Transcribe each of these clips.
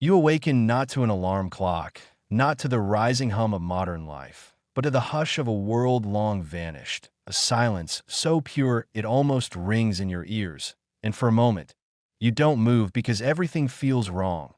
You awaken not to an alarm clock, not to the rising hum of modern life, but to the hush of a world long vanished, a silence so pure it almost rings in your ears. And for a moment, you don't move because everything feels wrong.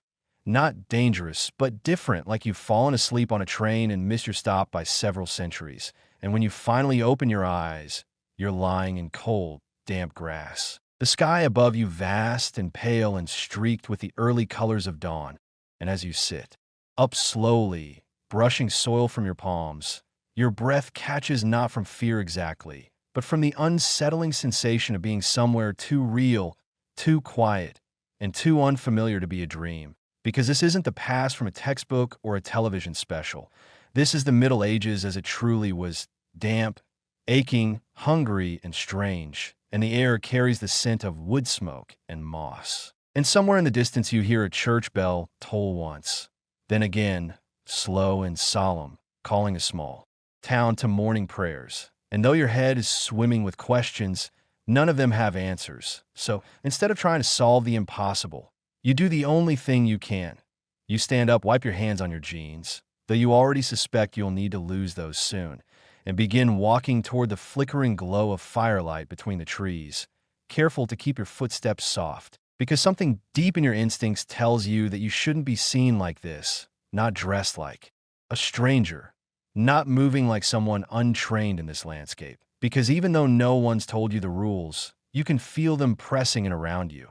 Not dangerous, but different, like you've fallen asleep on a train and missed your stop by several centuries. And when you finally open your eyes, you're lying in cold, damp grass. The sky above you vast and pale and streaked with the early colors of dawn. And as you sit, up slowly, brushing soil from your palms, your breath catches not from fear exactly, but from the unsettling sensation of being somewhere too real, too quiet, and too unfamiliar to be a dream. Because this isn't the past from a textbook or a television special. This is the Middle Ages as it truly was: damp, aching, hungry, and strange. And the air carries the scent of wood smoke and moss. And somewhere in the distance you hear a church bell toll once, then again, slow and solemn, calling a small town to morning prayers. And though your head is swimming with questions, none of them have answers. So instead of trying to solve the impossible, you do the only thing you can. You stand up, wipe your hands on your jeans, though you already suspect you'll need to lose those soon, and begin walking toward the flickering glow of firelight between the trees, careful to keep your footsteps soft, because something deep in your instincts tells you that you shouldn't be seen like this, not dressed like a stranger, not moving like someone untrained in this landscape. Because even though no one's told you the rules, you can feel them pressing in around you.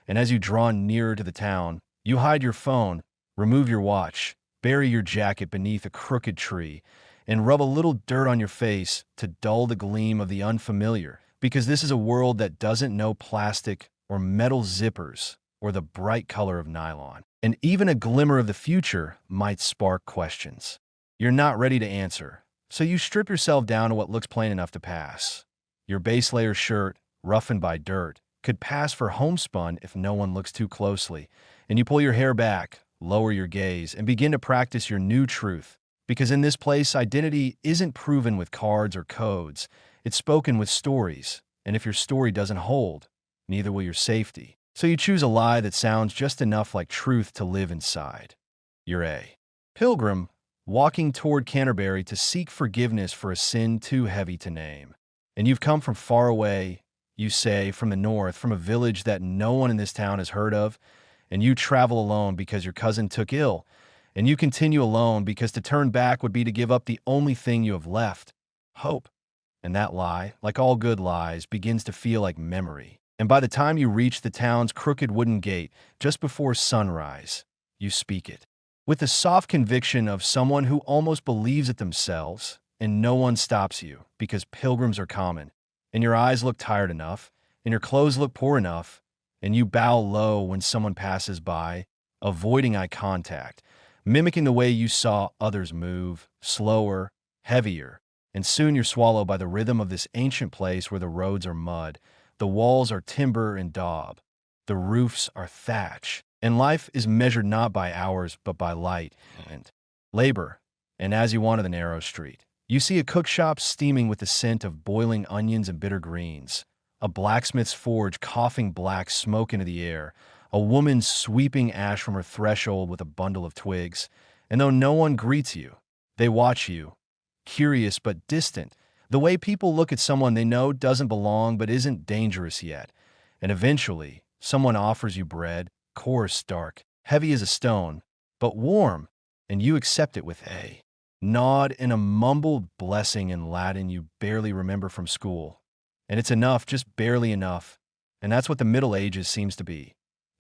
And as you draw nearer to the town, you hide your phone, remove your watch, bury your jacket beneath a crooked tree, and rub a little dirt on your face to dull the gleam of the unfamiliar, because this is a world that doesn't know plastic or metal zippers or the bright color of nylon. And even a glimmer of the future might spark questions you're not ready to answer. So you strip yourself down to what looks plain enough to pass. Your base layer shirt, roughened by dirt, could pass for homespun if no one looks too closely, and you pull your hair back, lower your gaze, and begin to practice your new truth. Because in this place, identity isn't proven with cards or codes. It's spoken with stories, and if your story doesn't hold, neither will your safety. So you choose a lie that sounds just enough like truth to live inside. You're a pilgrim walking toward Canterbury to seek forgiveness for a sin too heavy to name. And you've come from far away, you say, from the north, from a village that no one in this town has heard of, and you travel alone because your cousin took ill, and you continue alone because to turn back would be to give up the only thing you have left: hope. And that lie, like all good lies, begins to feel like memory. And by the time you reach the town's crooked wooden gate, just before sunrise, you speak it, with the soft conviction of someone who almost believes it themselves, and no one stops you, because pilgrims are common. And your eyes look tired enough, and your clothes look poor enough, and you bow low when someone passes by, avoiding eye contact, mimicking the way you saw others move, slower, heavier, and soon you're swallowed by the rhythm of this ancient place where the roads are mud, the walls are timber and daub, the roofs are thatch, and life is measured not by hours but by light and labor. And as you wander the narrow street, you see a cook shop steaming with the scent of boiling onions and bitter greens, a blacksmith's forge coughing black smoke into the air, a woman sweeping ash from her threshold with a bundle of twigs. And though no one greets you, they watch you, curious but distant, the way people look at someone they know doesn't belong but isn't dangerous yet. And eventually, someone offers you bread, coarse, dark, heavy as a stone, but warm, and you accept it with a nod and a mumbled blessing in Latin you barely remember from school. And it's enough, just barely enough. And that's what the Middle Ages seems to be.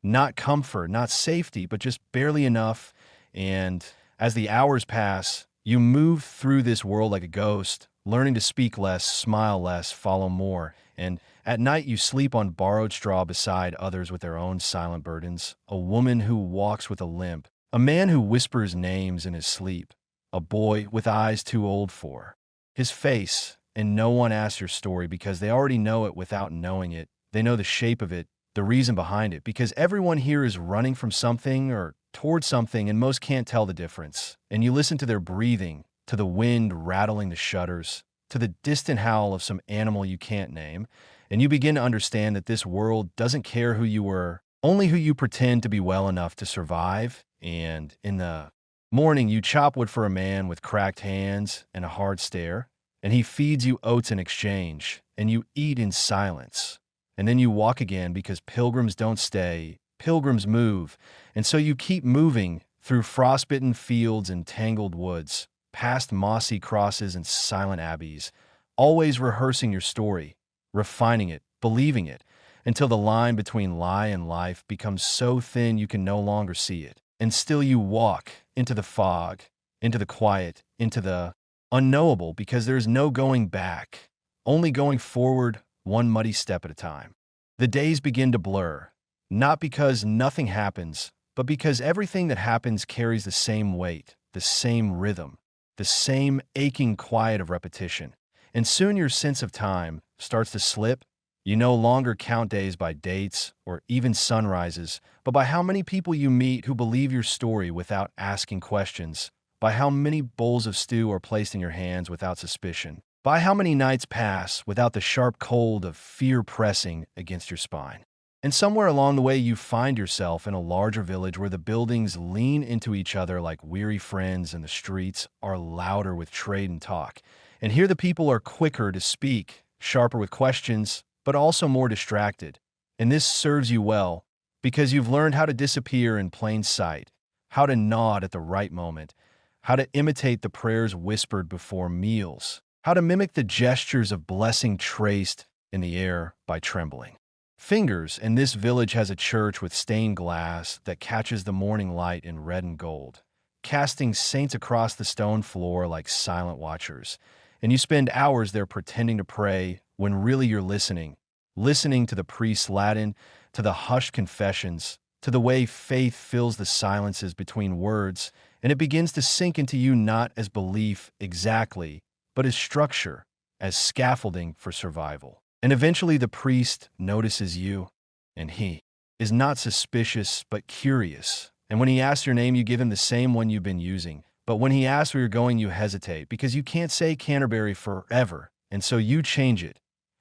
Not comfort, not safety, but just barely enough. And as the hours pass, you move through this world like a ghost, learning to speak less, smile less, follow more. And at night you sleep on borrowed straw beside others with their own silent burdens. A woman who walks with a limp, a man who whispers names in his sleep, a boy with eyes too old for his face, and no one asks your story because they already know it without knowing it. They know the shape of it, the reason behind it, because everyone here is running from something or toward something, and most can't tell the difference. And you listen to their breathing, to the wind rattling the shutters, to the distant howl of some animal you can't name, and you begin to understand that this world doesn't care who you were, only who you pretend to be well enough to survive And in the morning, you chop wood for a man with cracked hands and a hard stare, and he feeds you oats in exchange, and you eat in silence. And then you walk again because pilgrims don't stay, pilgrims move, and so you keep moving through frostbitten fields and tangled woods, past mossy crosses and silent abbeys, always rehearsing your story, refining it, believing it, until the line between lie and life becomes so thin you can no longer see it. And still you walk into the fog, into the quiet, into the unknowable, because there is no going back, only going forward one muddy step at a time. The days begin to blur, not because nothing happens, but because everything that happens carries the same weight, the same rhythm, the same aching quiet of repetition. And soon your sense of time starts to slip. You no longer count days by dates or even sunrises, but by how many people you meet who believe your story without asking questions, by how many bowls of stew are placed in your hands without suspicion, by how many nights pass without the sharp cold of fear pressing against your spine. And somewhere along the way you find yourself in a larger village where the buildings lean into each other like weary friends and the streets are louder with trade and talk. And here the people are quicker to speak, sharper with questions, but also more distracted. And this serves you well, because you've learned how to disappear in plain sight, how to nod at the right moment, how to imitate the prayers whispered before meals, how to mimic the gestures of blessing traced in the air by trembling fingers. And this village has a church with stained glass that catches the morning light in red and gold, casting saints across the stone floor like silent watchers. And you spend hours there pretending to pray when really you're listening to the priest's Latin, to the hushed confessions, to the way faith fills the silences between words, and it begins to sink into you not as belief exactly, but as structure, as scaffolding for survival. And eventually the priest notices you, and he is not suspicious but curious. And when he asks your name, you give him the same one you've been using. But when he asks where you're going, you hesitate, because you can't say Canterbury forever, and so you change it.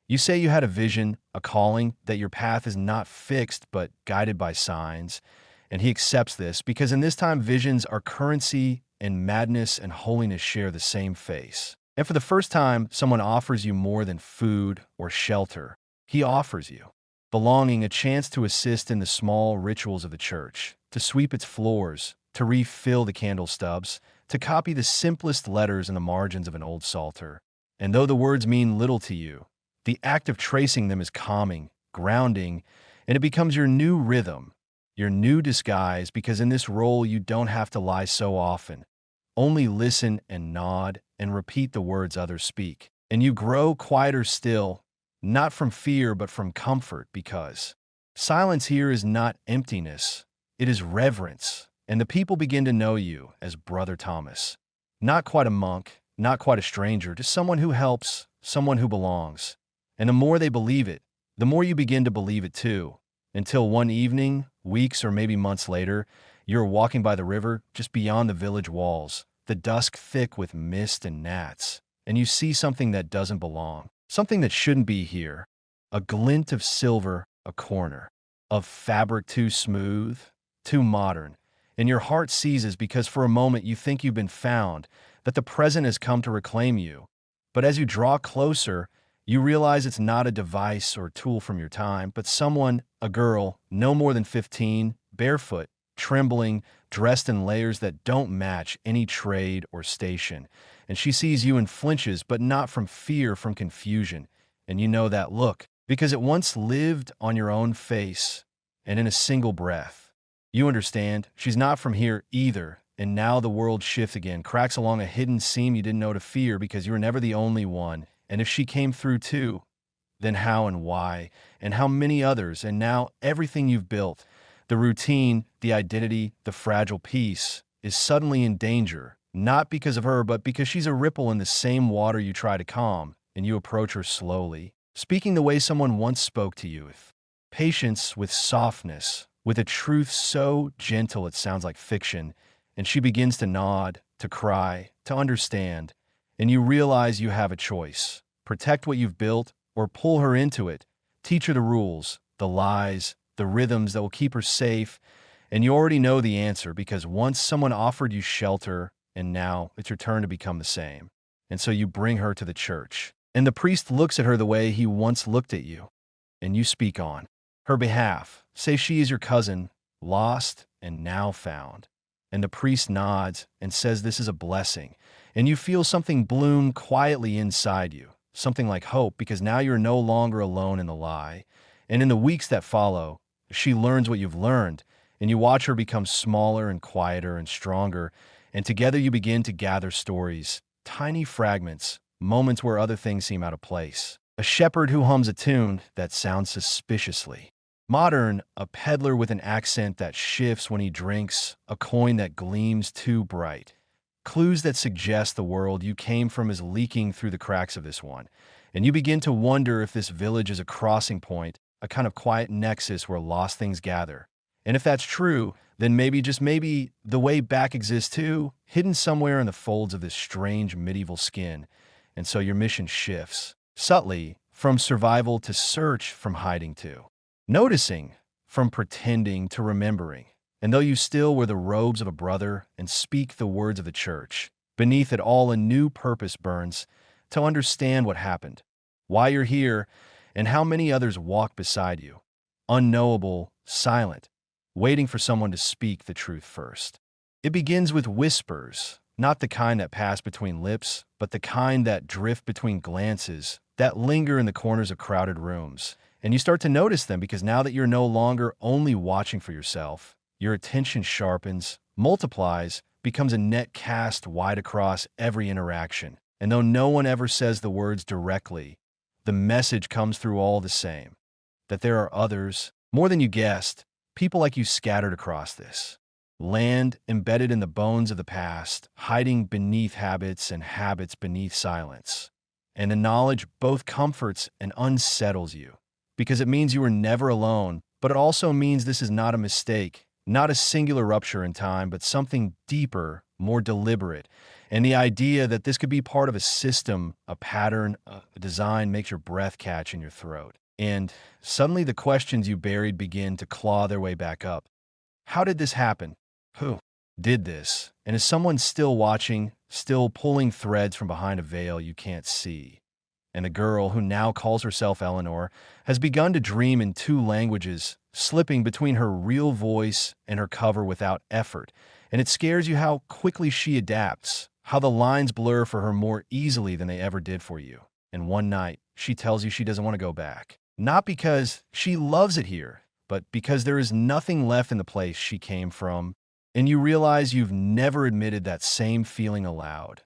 You say you had a vision, a calling, that your path is not fixed but guided by signs, and he accepts this, because in this time visions are currency, and madness and holiness share the same face. And for the first time, someone offers you more than food or shelter. He offers you belonging, a chance to assist in the small rituals of the church, to sweep its floors, to refill the candle stubs, to copy the simplest letters in the margins of an old psalter. And though the words mean little to you, the act of tracing them is calming, grounding, and it becomes your new rhythm, your new disguise, because in this role you don't have to lie so often. Only listen and nod and repeat the words others speak. And you grow quieter still, not from fear but from comfort, because silence here is not emptiness, it is reverence. And the people begin to know you as Brother Thomas. Not quite a monk, not quite a stranger, just someone who helps, someone who belongs. And the more they believe it, the more you begin to believe it too. Until one evening, weeks or maybe months later, you're walking by the river just beyond the village walls, the dusk thick with mist and gnats, and you see something that doesn't belong, something that shouldn't be here. A glint of silver, a corner of fabric too smooth, too modern. And your heart seizes, because for a moment you think you've been found, that the present has come to reclaim you. But as you draw closer, you realize it's not a device or tool from your time, but someone, a girl, no more than 15, barefoot, trembling, dressed in layers that don't match any trade or station. And she sees you and flinches, but not from fear, from confusion. And you know that look, because it once lived on your own face, and in a single breath. You understand, she's not from here either, and now the world shifts again, cracks along a hidden seam you didn't know to fear, because you were never the only one. And if she came through too, then how and why, and how many others, and now everything you've built, the routine, the identity, the fragile peace, is suddenly in danger, not because of her, but because she's a ripple in the same water you try to calm, and you approach her slowly, speaking the way someone once spoke to you, with patience, with softness, with a truth so gentle it sounds like fiction, and she begins to nod, to cry, to understand, and you realize you have a choice. Protect what you've built, or pull her into it. Teach her the rules, the lies, the rhythms that will keep her safe, And you already know the answer because once someone offered you shelter, and now it's your turn to become the same. And so you bring her to the church. And the priest looks at her the way he once looked at you. And you speak on her behalf. Say she is your cousin, lost and now found. And the priest nods and says this is a blessing. And you feel something bloom quietly inside you. Something like hope, because now you're no longer alone in the lie. And in the weeks that follow, she learns what you've learned, and you watch her become smaller and quieter and stronger, and together you begin to gather stories, tiny fragments, moments where other things seem out of place. A shepherd who hums a tune that sounds suspiciously modern, a peddler with an accent that shifts when he drinks, a coin that gleams too bright. Clues that suggest the world you came from is leaking through the cracks of this one, and you begin to wonder if this village is a crossing point, a kind of quiet nexus where lost things gather. And if that's true, then maybe, just maybe, the way back exists too, hidden somewhere in the folds of this strange medieval skin. And so your mission shifts, subtly, from survival to search, from hiding to noticing, from pretending to remembering. And though you still wear the robes of a brother and speak the words of the church, beneath it all a new purpose burns to understand what happened, why you're here, and how many others walk beside you, unknowable, silent, waiting for someone to speak the truth first. It begins with whispers, not the kind that pass between lips, but the kind that drift between glances, that linger in the corners of crowded rooms. And you start to notice them because now that you're no longer only watching for yourself, your attention sharpens, multiplies, becomes a net cast wide across every interaction. And though no one ever says the words directly, the message comes through all the same. That there are others, more than you guessed, people like you scattered across this land, embedded in the bones of the past, hiding beneath habits and habits beneath silence. And the knowledge both comforts and unsettles you, because it means you were never alone, but it also means this is not a mistake, not a singular rupture in time, but something deeper, more deliberate. And the idea that this could be part of a system, a pattern, a design makes your breath catch in your throat. And suddenly the questions you buried begin to claw their way back up. How did this happen? Who did this? And is someone still watching, still pulling threads from behind a veil you can't see? And the girl, who now calls herself Eleanor, has begun to dream in two languages, slipping between her real voice and her cover without effort. And it scares you how quickly she adapts, how the lines blur for her more easily than they ever did for you. And one night, she tells you she doesn't want to go back. Not because she loves it here, but because there is nothing left in the place she came from. And you realize you've never admitted that same feeling aloud.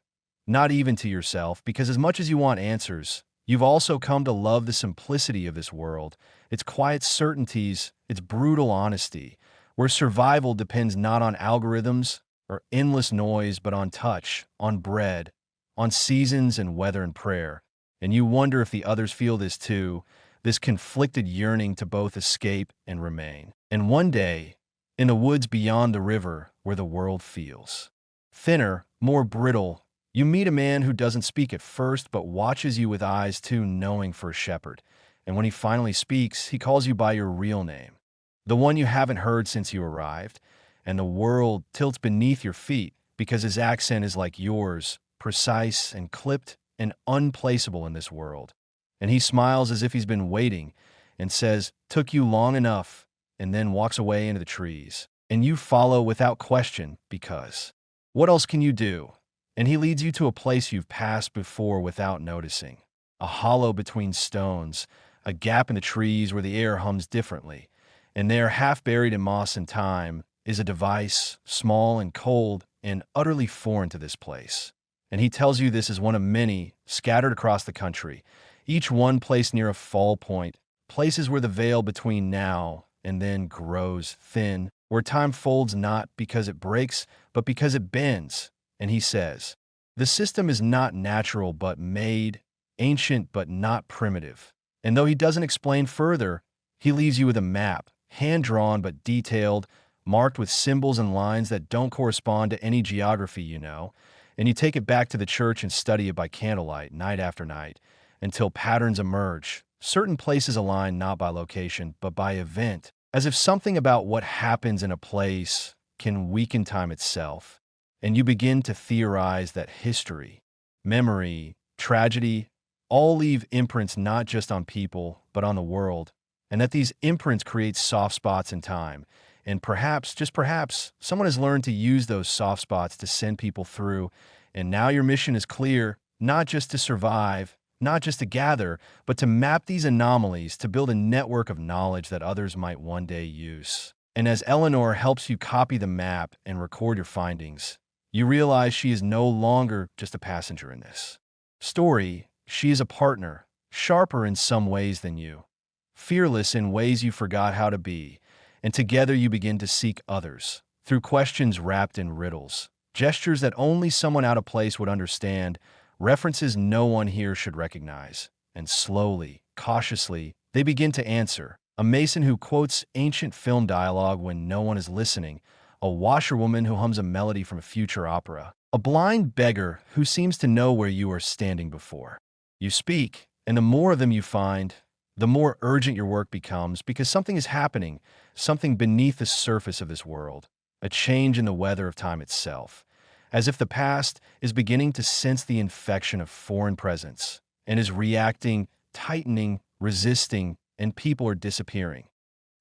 Not even to yourself, because as much as you want answers, you've also come to love the simplicity of this world, its quiet certainties, its brutal honesty, where survival depends not on algorithms or endless noise, but on touch, on bread, on seasons and weather and prayer. And you wonder if the others feel this too, this conflicted yearning to both escape and remain. And one day, in the woods beyond the river, where the world feels thinner, more brittle, you meet a man who doesn't speak at first, but watches you with eyes too knowing for a shepherd. And when he finally speaks, he calls you by your real name, the one you haven't heard since you arrived. And the world tilts beneath your feet because his accent is like yours, precise and clipped and unplaceable in this world. And he smiles as if he's been waiting and says, "Took you long enough," and then walks away into the trees. And you follow without question because what else can you do? And he leads you to a place you've passed before without noticing. A hollow between stones, a gap in the trees where the air hums differently. And there, half buried in moss and time, is a device, small and cold and utterly foreign to this place. And he tells you this is one of many scattered across the country, each one placed near a fall point, places where the veil between now and then grows thin, where time folds not because it breaks, but because it bends. And he says, the system is not natural but made, ancient but not primitive. And though he doesn't explain further, he leaves you with a map, hand-drawn but detailed, marked with symbols and lines that don't correspond to any geography you know, and you take it back to the church and study it by candlelight, night after night, until patterns emerge. Certain places align not by location, but by event, as if something about what happens in a place can weaken time itself, and you begin to theorize that history, memory, tragedy, all leave imprints not just on people, but on the world, and that these imprints create soft spots in time. And perhaps, just perhaps, someone has learned to use those soft spots to send people through, and now your mission is clear, not just to survive, not just to gather, but to map these anomalies to build a network of knowledge that others might one day use. And as Eleanor helps you copy the map and record your findings, you realize she is no longer just a passenger in this story. She is a partner, sharper in some ways than you, fearless in ways you forgot how to be, and together you begin to seek others through questions wrapped in riddles, gestures that only someone out of place would understand, references no one here should recognize. And slowly, cautiously, they begin to answer. A mason who quotes ancient film dialogue when no one is listening, a washerwoman who hums a melody from a future opera, a blind beggar who seems to know where you are standing before you speak, and the more of them you find, the more urgent your work becomes, because something is happening, something beneath the surface of this world, a change in the weather of time itself, as if the past is beginning to sense the infection of foreign presence and is reacting, tightening, resisting, and people are disappearing,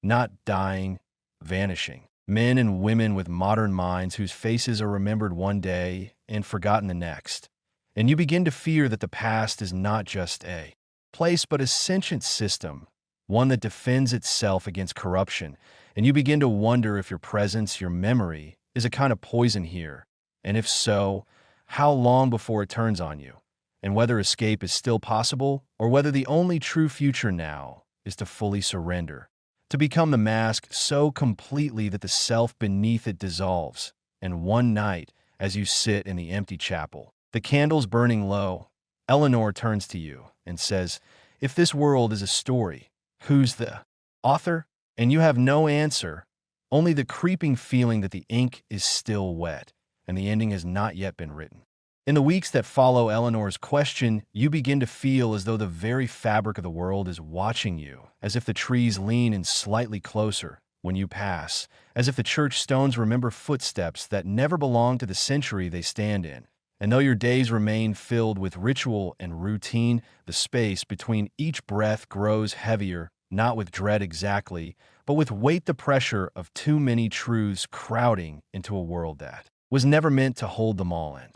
not dying, vanishing. Men and women with modern minds whose faces are remembered one day and forgotten the next. And you begin to fear that the past is not just a place but a sentient system, one that defends itself against corruption. And you begin to wonder if your presence, your memory, is a kind of poison here. And if so, how long before it turns on you? And whether escape is still possible, or whether the only true future now is to fully surrender, to become the mask so completely that the self beneath it dissolves. And one night, as you sit in the empty chapel, the candles burning low, Eleanor turns to you and says, "If this world is a story, who's the author?" And you have no answer, only the creeping feeling that the ink is still wet and the ending has not yet been written. In the weeks that follow Eleanor's question, you begin to feel as though the very fabric of the world is watching you, as if the trees lean in slightly closer when you pass, as if the church stones remember footsteps that never belong to the century they stand in. And though your days remain filled with ritual and routine, the space between each breath grows heavier, not with dread exactly, but with weight, the pressure of too many truths crowding into a world that was never meant to hold them all in.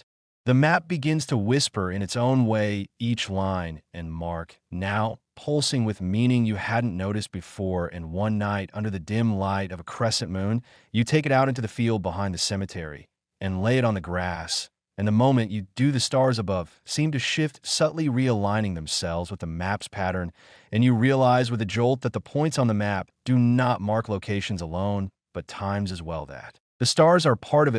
The map begins to whisper in its own way each line and mark, now pulsing with meaning you hadn't noticed before, and one night, under the dim light of a crescent moon, you take it out into the field behind the cemetery and lay it on the grass. And the moment you do, the stars above seem to shift, subtly realigning themselves with the map's pattern, and you realize with a jolt that the points on the map do not mark locations alone, but times as well, that the stars are part of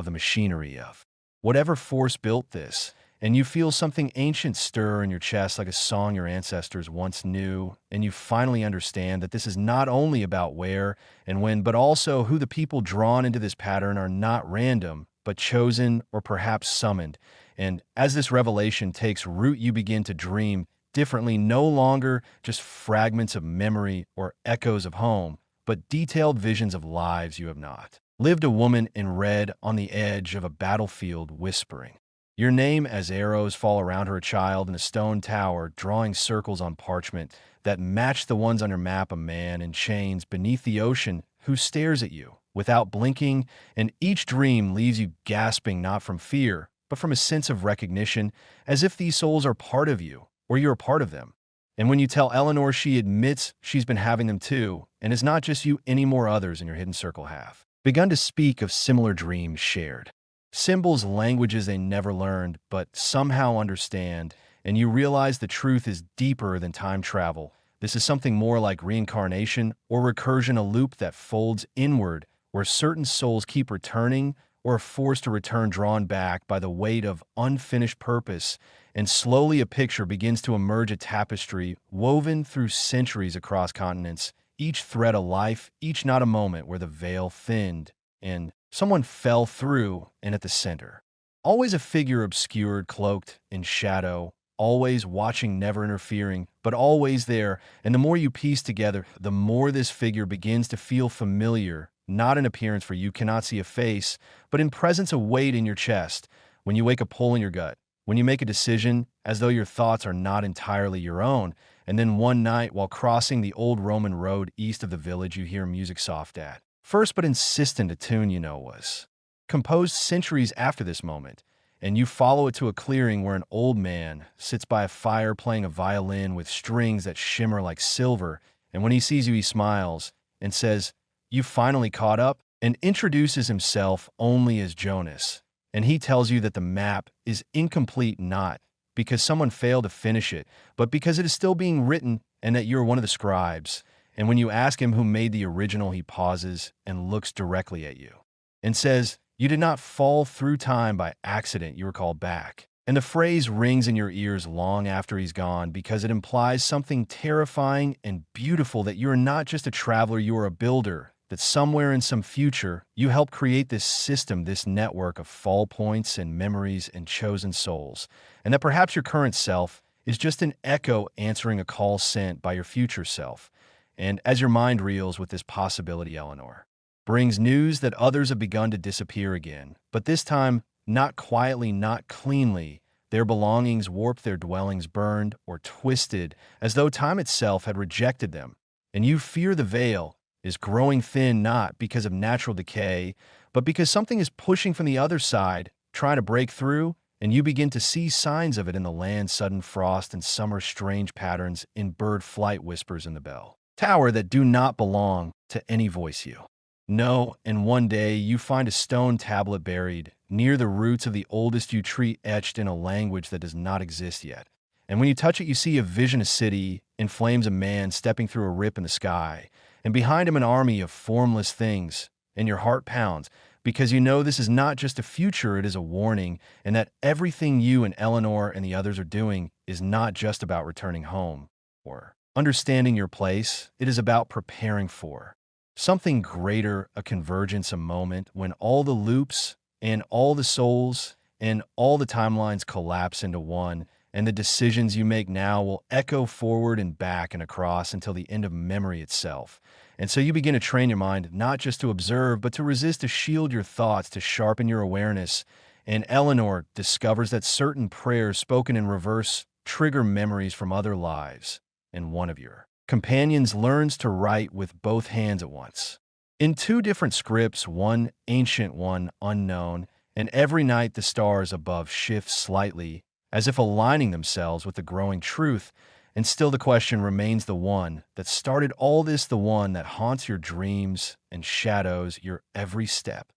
the machinery of whatever force built this. And you feel something ancient stir in your chest, like a song your ancestors once knew, and you finally understand that this is not only about where and when, but also who. The people drawn into this pattern are not random, but chosen or perhaps summoned. And as this revelation takes root, you begin to dream differently, no longer just fragments of memory or echoes of home, but detailed visions of lives you have not lived. A woman in red on the edge of a battlefield whispering your name as arrows fall around her, a child in a stone tower drawing circles on parchment that match the ones on your map, a man in chains beneath the ocean who stares at you without blinking, and each dream leaves you gasping, not from fear, but from a sense of recognition, as if these souls are part of you, or you're a part of them. And when you tell Eleanor, she admits she's been having them too, and it's not just you, any more others in your hidden circle have begun to speak of similar dreams shared. Symbols, languages they never learned, but somehow understand, and you realize the truth is deeper than time travel. This is something more like reincarnation or recursion, a loop that folds inward, where certain souls keep returning or are forced to return, drawn back by the weight of unfinished purpose, and slowly a picture begins to emerge, a tapestry woven through centuries across continents, each thread a life, each not a moment where the veil thinned and someone fell through, and at the center, always a figure obscured, cloaked in shadow, always watching, never interfering, but always there. And the more you piece together, the more this figure begins to feel familiar, not in appearance, for you cannot see a face, but in presence, a weight in your chest, when you wake a pull in your gut, when you make a decision as though your thoughts are not entirely your own. And then one night, while crossing the old Roman road east of the village, you hear music soft at first but insistent, a tune you know was composed centuries after this moment, and you follow it to a clearing where an old man sits by a fire playing a violin with strings that shimmer like silver, and when he sees you, he smiles and says, "You finally caught up," and introduces himself only as Jonas. And he tells you that the map is incomplete, not because someone failed to finish it, but because it is still being written and that you're one of the scribes. And when you ask him who made the original, he pauses and looks directly at you and says, "You did not fall through time by accident, you were called back." And the phrase rings in your ears long after he's gone because it implies something terrifying and beautiful, that you are not just a traveler, you are a builder, that somewhere in some future, you help create this system, this network of fall points and memories and chosen souls, and that perhaps your current self is just an echo answering a call sent by your future self. And as your mind reels with this possibility, Eleanor brings news that others have begun to disappear again, but this time, not quietly, not cleanly. Their belongings warped, their dwellings burned or twisted, as though time itself had rejected them. And you fear the veil is growing thin, not because of natural decay, but because something is pushing from the other side, trying to break through, and you begin to see signs of it in the land's sudden frost and summer's strange patterns, in bird flight whispers in the bell tower that do not belong to any voice you know. And one day you find a stone tablet buried near the roots of the oldest yew tree, etched in a language that does not exist yet. And when you touch it, you see a vision, a city in flames, a man stepping through a rip in the sky, and behind him an army of formless things, and your heart pounds, because you know this is not just a future, it is a warning, and that everything you and Eleanor and the others are doing is not just about returning home or understanding your place. It is about preparing for something greater, a convergence, a moment when all the loops and all the souls and all the timelines collapse into one, and the decisions you make now will echo forward and back and across until the end of memory itself. And so you begin to train your mind not just to observe, but to resist, to shield your thoughts, to sharpen your awareness. And Eleanor discovers that certain prayers spoken in reverse trigger memories from other lives, and one of your companions learns to write with both hands at once, in two different scripts, one ancient, one unknown, and every night the stars above shift slightly, as if aligning themselves with the growing truth. And still the question remains, the one that started all this, the one that haunts your dreams and shadows your every step.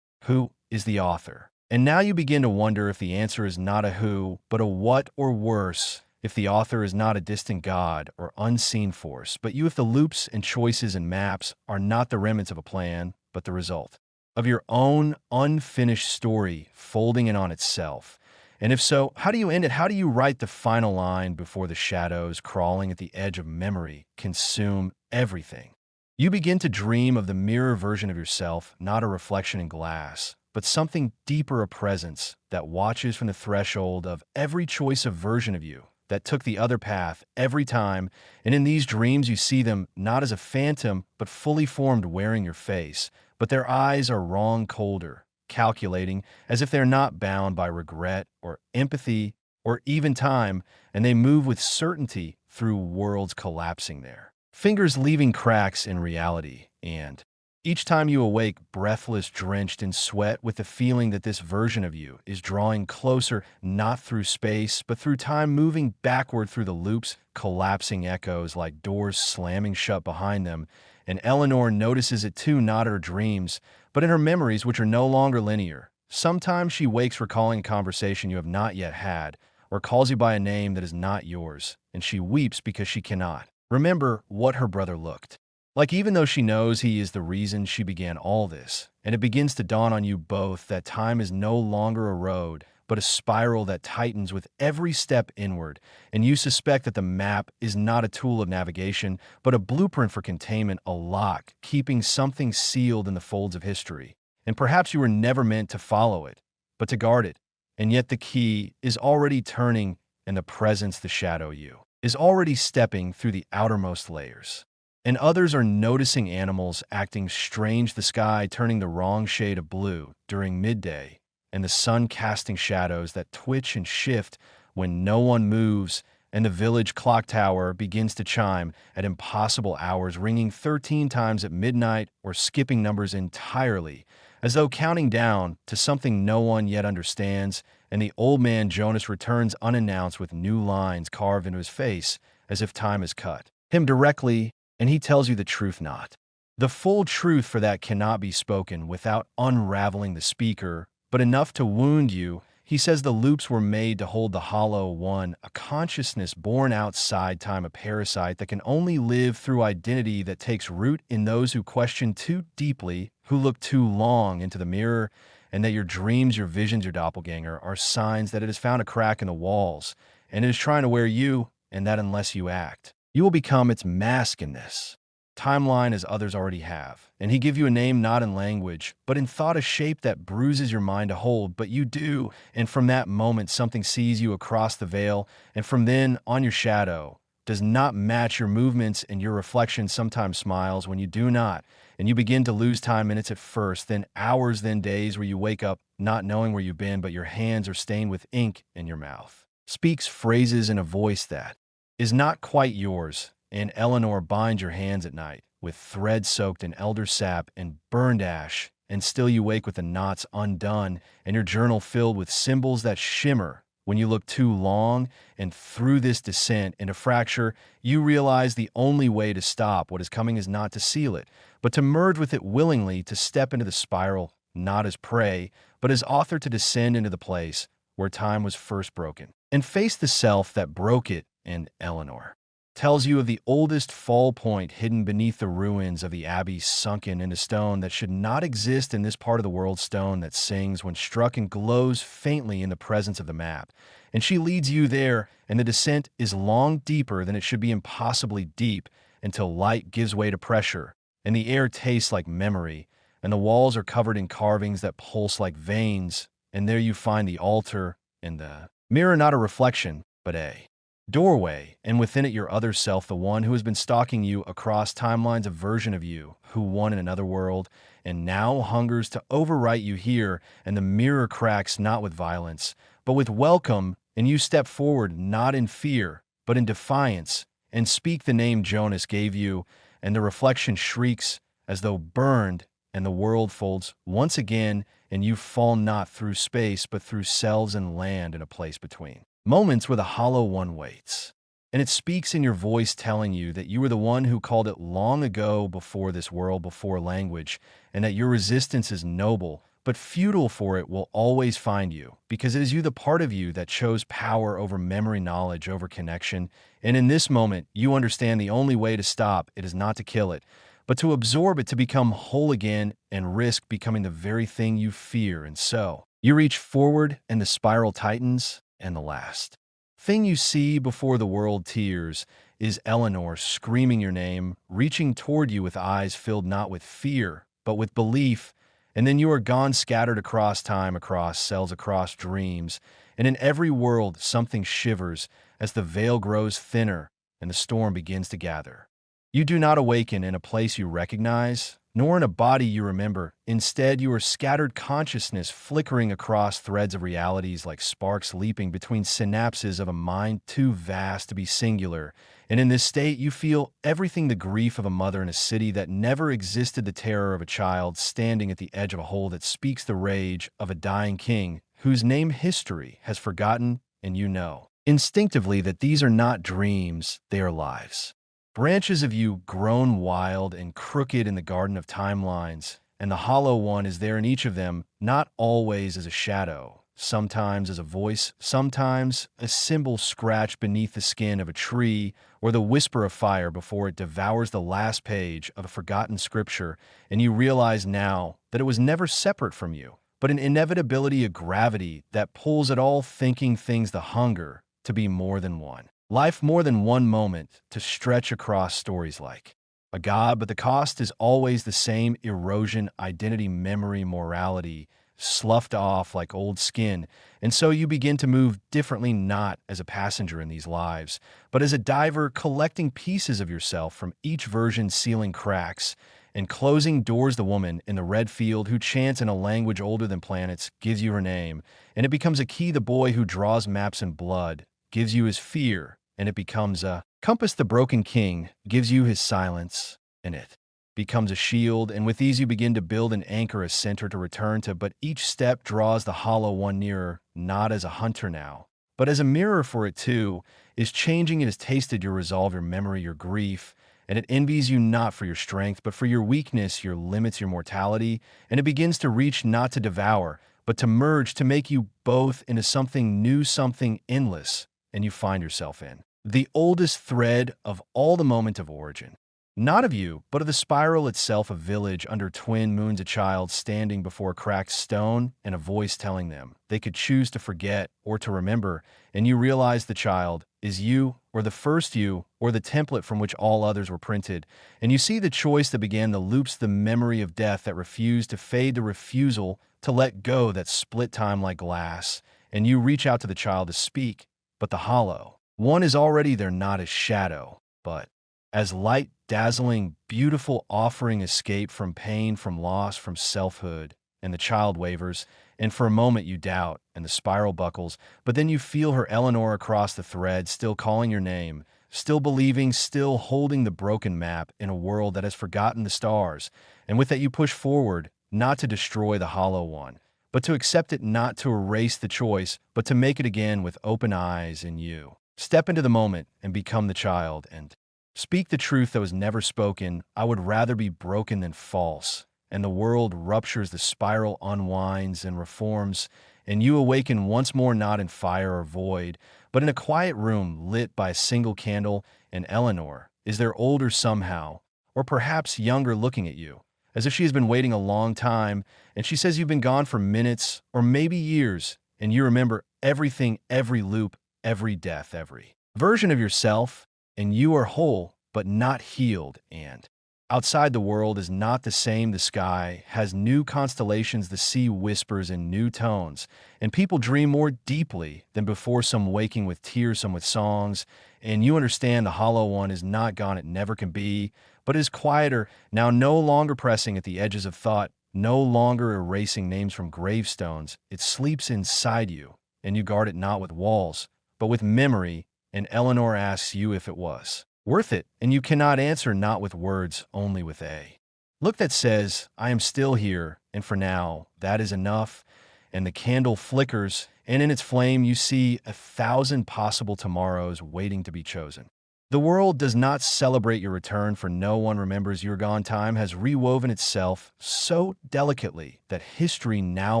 Who is the author? And now you begin to wonder if the answer is not a who, but a what, or worse, if the author is not a distant god or unseen force, but you, if the loops and choices and maps are not the remnants of a plan, but the result of your own unfinished story folding in on itself. And if so, how do you end it? How do you write the final line before the shadows crawling at the edge of memory consume everything? You begin to dream of the mirror version of yourself, not a reflection in glass, but something deeper, a presence that watches from the threshold of every choice of version of you that took the other path every time. And in these dreams, you see them not as a phantom, but fully formed, wearing your face. But their eyes are wrong, colder, calculating, as if they're not bound by regret or empathy or even time, and they move with certainty through worlds collapsing there. Fingers leaving cracks in reality, and each time you awake, breathless, drenched in sweat, with the feeling that this version of you is drawing closer, not through space, but through time, moving backward through the loops, collapsing echoes like doors slamming shut behind them. And Eleanor notices it too, not in her dreams, but in her memories, which are no longer linear. Sometimes she wakes recalling a conversation you have not yet had, or calls you by a name that is not yours, and she weeps because she cannot remember what her brother looked like, even though she knows he is the reason she began all this. And it begins to dawn on you both that time is no longer a road, but a spiral that tightens with every step inward. And you suspect that the map is not a tool of navigation, but a blueprint for containment, a lock, keeping something sealed in the folds of history. And perhaps you were never meant to follow it, but to guard it. And yet the key is already turning, and the presence, the shadow you, is already stepping through the outermost layers. And others are noticing animals acting strange, the sky turning the wrong shade of blue during midday, and the sun casting shadows that twitch and shift when no one moves, and the village clock tower begins to chime at impossible hours, ringing 13 times at midnight or skipping numbers entirely, as though counting down to something no one yet understands, and the old man Jonas returns unannounced with new lines carved into his face as if time has cut him directly, and he tells you the truth not. The full truth, for that cannot be spoken without unraveling the speaker, but enough to wound you. He says the loops were made to hold the hollow one, a consciousness born outside time, a parasite that can only live through identity that takes root in those who question too deeply, who look too long into the mirror, and that your dreams, your visions, your doppelganger are signs that it has found a crack in the walls, and it is trying to wear you, and that unless you act, you will become its mask in this timeline as others already have. And he give you a name not in language, but in thought, a shape that bruises your mind to hold, but you do. And from that moment, something sees you across the veil, and from then on your shadow does not match your movements, and your reflection sometimes smiles when you do not. And you begin to lose time, minutes at first, then hours, then days, where you wake up not knowing where you've been, but your hands are stained with ink, and your mouth speaks phrases in a voice that is not quite yours. And Eleanor binds your hands at night with thread soaked in elder sap and burned ash, and still you wake with the knots undone, and your journal filled with symbols that shimmer when you look too long. And through this descent into fracture, you realize the only way to stop what is coming is not to seal it, but to merge with it willingly, to step into the spiral, not as prey, but as author, to descend into the place where time was first broken, and face the self that broke it. And Eleanor tells you of the oldest fall point hidden beneath the ruins of the abbey, sunken into stone that should not exist in this part of the world, stone that sings when struck and glows faintly in the presence of the map. And she leads you there, and the descent is long deeper than it should be, impossibly deep, until light gives way to pressure, and the air tastes like memory, and the walls are covered in carvings that pulse like veins, and there you find the altar, and the mirror, not a reflection, but a doorway, and within it your other self, the one who has been stalking you across timelines, a version of you who won in another world and now hungers to overwrite you here. And the mirror cracks not with violence, but with welcome, and you step forward not in fear, but in defiance, and speak the name Jonas gave you, and the reflection shrieks as though burned, and the world folds once again, and you fall not through space, but through selves and land in a place between moments where the hollow one waits. And it speaks in your voice, telling you that you were the one who called it long ago, before this world, before language, and that your resistance is noble, but futile, for it will always find you, because it is you, the part of you that chose power over memory, knowledge over connection. And in this moment, you understand the only way to stop it is not to kill it, but to absorb it, to become whole again, and risk becoming the very thing you fear. And so you reach forward, and the spiral tightens, and the last thing you see before the world tears is Eleanor screaming your name, reaching toward you with eyes filled not with fear, but with belief. And then you are gone, scattered across time, across cells, across dreams. And in every world, something shivers as the veil grows thinner and the storm begins to gather. You do not awaken in a place you recognize, nor in a body you remember. Instead, you are scattered consciousness, flickering across threads of realities like sparks leaping between synapses of a mind too vast to be singular. And in this state, you feel everything: the grief of a mother in a city that never existed, the terror of a child standing at the edge of a hole that speaks the rage of a dying king whose name history has forgotten, and you know instinctively that these are not dreams, they are lives. Branches of you grown wild and crooked in the garden of timelines, and the hollow one is there in each of them, not always as a shadow, sometimes as a voice, sometimes a symbol scratched beneath the skin of a tree, or the whisper of fire before it devours the last page of a forgotten scripture. And you realize now that it was never separate from you, but an inevitability, a gravity that pulls at all thinking things, the hunger to be more than one. Life more than one moment, to stretch across stories like a god, but the cost is always the same: erosion, identity, memory, morality. sloughed off like old skin, and so you begin to move differently not as a passenger in these lives, but as a diver collecting pieces of yourself from each version, sealing cracks and closing doors. The woman in the red field who chants in a language older than planets gives you her name, and it becomes a key. The boy who draws maps in blood gives you his fear, and it becomes a compass. The broken king gives you his silence, and it becomes a shield, and with these you begin to build an anchor, a center to return to, but each step draws the hollow one nearer, not as a hunter now, but as a mirror. For it too is changing. It has tasted your resolve, your memory, your grief, and it envies you not for your strength, but for your weakness, your limits, your mortality, and it begins to reach not to devour, but to merge, to make you both into something new, something endless, and you find yourself in the oldest thread of all, the moment of origin. Not of you, but of the spiral itself, a village under twin moons, a child standing before a cracked stone, and a voice telling them they could choose to forget or to remember, and you realize the child is you, or the first you, or the template from which all others were printed, and you see the choice that began the loops, the memory of death that refused to fade, the refusal to let go that split time like glass, and you reach out to the child to speak, but the hollow one is already there, not as shadow, but as light, dazzling, beautiful, offering escape from pain, from loss, from selfhood. And the child wavers, and for a moment you doubt, and the spiral buckles, but then you feel her, Eleanor, across the thread, still calling your name, still believing, still holding the broken map in a world that has forgotten the stars. And with that you push forward, not to destroy the hollow one, but to accept it, not to erase the choice, but to make it again with open eyes. And you step into the moment and become the child, and speak the truth that was never spoken. I would rather be broken than false. And the world ruptures, the spiral unwinds and reforms, and you awaken once more, not in fire or void, but in a quiet room lit by a single candle. And Eleanor is there, older somehow, or perhaps younger, looking at you, as if she has been waiting a long time, and she says you've been gone for minutes or maybe years, and you remember everything, every loop, every death, every version of yourself, and you are whole, but not healed, and outside the world is not the same. The sky has new constellations, the sea whispers in new tones, and people dream more deeply than before, some waking with tears, some with songs, and you understand the hollow one is not gone, it never can be, but is quieter, now no longer pressing at the edges of thought, no longer erasing names from gravestones. It sleeps inside you, and you guard it not with walls, but with memory. And Eleanor asks you if it was worth it, and you cannot answer, not with words, only with a look that says, I am still here, and for now, that is enough. And the candle flickers, and in its flame you see 1,000 possible tomorrows waiting to be chosen. The world does not celebrate your return, for no one remembers your gone. Time has rewoven itself so delicately that history now